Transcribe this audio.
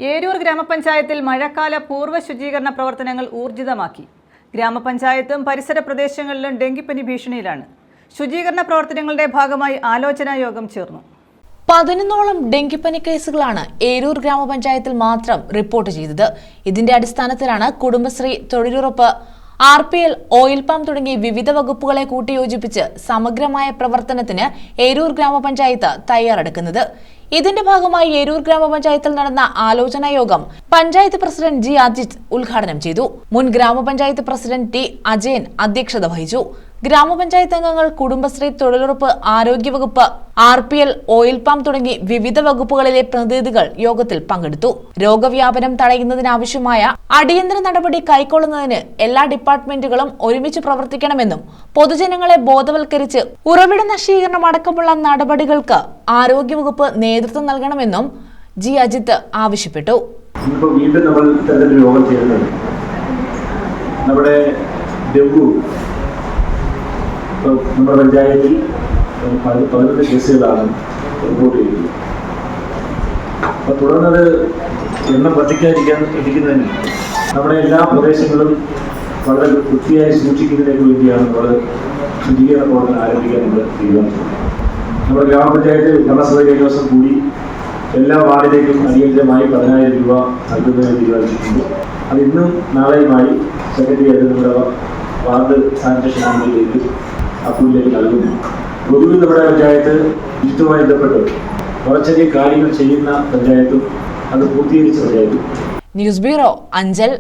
ഏരൂർ ഗ്രാമപഞ്ചായത്തിൽ മഴക്കാല പൂർവ്വ ശുചീകരണ പ്രവർത്തനങ്ങൾ ഊർജിതമാക്കി. ഗ്രാമപഞ്ചായത്തും പരിസര പ്രദേശങ്ങളിലും ഡെങ്കിപ്പനി ഭീഷണിയിലാണ്. ശുചീകരണ പ്രവർത്തനങ്ങളുടെ ഭാഗമായി ആലോചനാ യോഗം ചേർന്നു. 11ഓളം ഡെങ്കിപ്പനി കേസുകളാണ് ഏരൂർ ഗ്രാമപഞ്ചായത്തിൽ മാത്രം റിപ്പോർട്ട് ചെയ്തത്. ഇതിന്റെ അടിസ്ഥാനത്തിലാണ് കുടുംബശ്രീ, തൊഴിലുറപ്പ്, RPL, ഓയിൽ പാം തുടങ്ങി വിവിധ വകുപ്പുകളെ കൂട്ടിയോജിപ്പിച്ച് സമഗ്രമായ പ്രവർത്തനത്തിന് ഏരൂർ ഗ്രാമപഞ്ചായത്ത് തയ്യാറെടുക്കുന്നത്. ഇതിന്റെ ഭാഗമായി ഏരൂർ ഗ്രാമപഞ്ചായത്തിൽ നടന്ന ആലോചനാ യോഗം പഞ്ചായത്ത് പ്രസിഡന്റ് G. അജിത് ഉദ്ഘാടനം ചെയ്തു. മുൻ ഗ്രാമപഞ്ചായത്ത് പ്രസിഡന്റ് T. അജയൻ അധ്യക്ഷത വഹിച്ചു. ഗ്രാമപഞ്ചായത്ത് അംഗങ്ങൾ, കുടുംബശ്രീ, തൊഴിലുറപ്പ്, ആരോഗ്യവകുപ്പ്, RPL, ഓയിൽ പാം തുടങ്ങി വിവിധ വകുപ്പുകളിലെ പ്രതിനിധികൾ യോഗത്തിൽ പങ്കെടുത്തു. രോഗവ്യാപനം തടയുന്നതിനാവശ്യമായ അടിയന്തര നടപടി കൈക്കൊള്ളുന്നതിന് എല്ലാ ഡിപ്പാർട്ട്മെന്റുകളും ഒരുമിച്ച് പ്രവർത്തിക്കണമെന്നും പൊതുജനങ്ങളെ ബോധവൽക്കരിച്ച് ഉറവിട നശീകരണം അടക്കമുള്ള നടപടികൾക്ക് ആരോഗ്യവകുപ്പ് നേതൃത്വം നൽകണമെന്നും G. അജിത് ആവശ്യപ്പെട്ടു. നമ്മുടെ പഞ്ചായത്തിൽ 11 കേസുകളാണ് റിപ്പോർട്ട് ചെയ്തത്. അപ്പോൾ തുടർന്നത് എണ്ണം വർദ്ധിക്കാതിരിക്കുന്നതിന് നമ്മുടെ എല്ലാ പ്രദേശങ്ങളും വളരെ വൃത്തിയായി സൂക്ഷിക്കുന്നതിന് വേണ്ടിയാണ് നമ്മൾ ശുചീകരണ പ്രവർത്തനം ആരംഭിക്കാൻ നമ്മൾ തീരുമാനിച്ചത്. നമ്മുടെ ഗ്രാമപഞ്ചായത്ത് ഭരണസഭ കഴിഞ്ഞ ദിവസം കൂടി എല്ലാ വാർഡിലേക്കും അടിയന്തരമായി 10,000 രൂപ നൽകുന്നതിന് തീരുമാനിച്ചിട്ടുണ്ട്. അത് ഇന്നും നാളെയുമായി സെക്രട്ടറിയായിട്ട് നമ്മുടെ വാർഡ് സാനിറ്റേഷൻ കമ്മിറ്റിയിലേക്ക് അപ്രൂവിലേക്ക് നൽകുന്നു. പൊതുവിൽ നമ്മുടെ പഞ്ചായത്ത് ഇതുമായി ബന്ധപ്പെട്ട് കുറച്ചധികം കാര്യങ്ങൾ ചെയ്യുന്ന പഞ്ചായത്തും അത് പൂർത്തീകരിച്ച പഞ്ചായത്തും. News bureau, Anchal.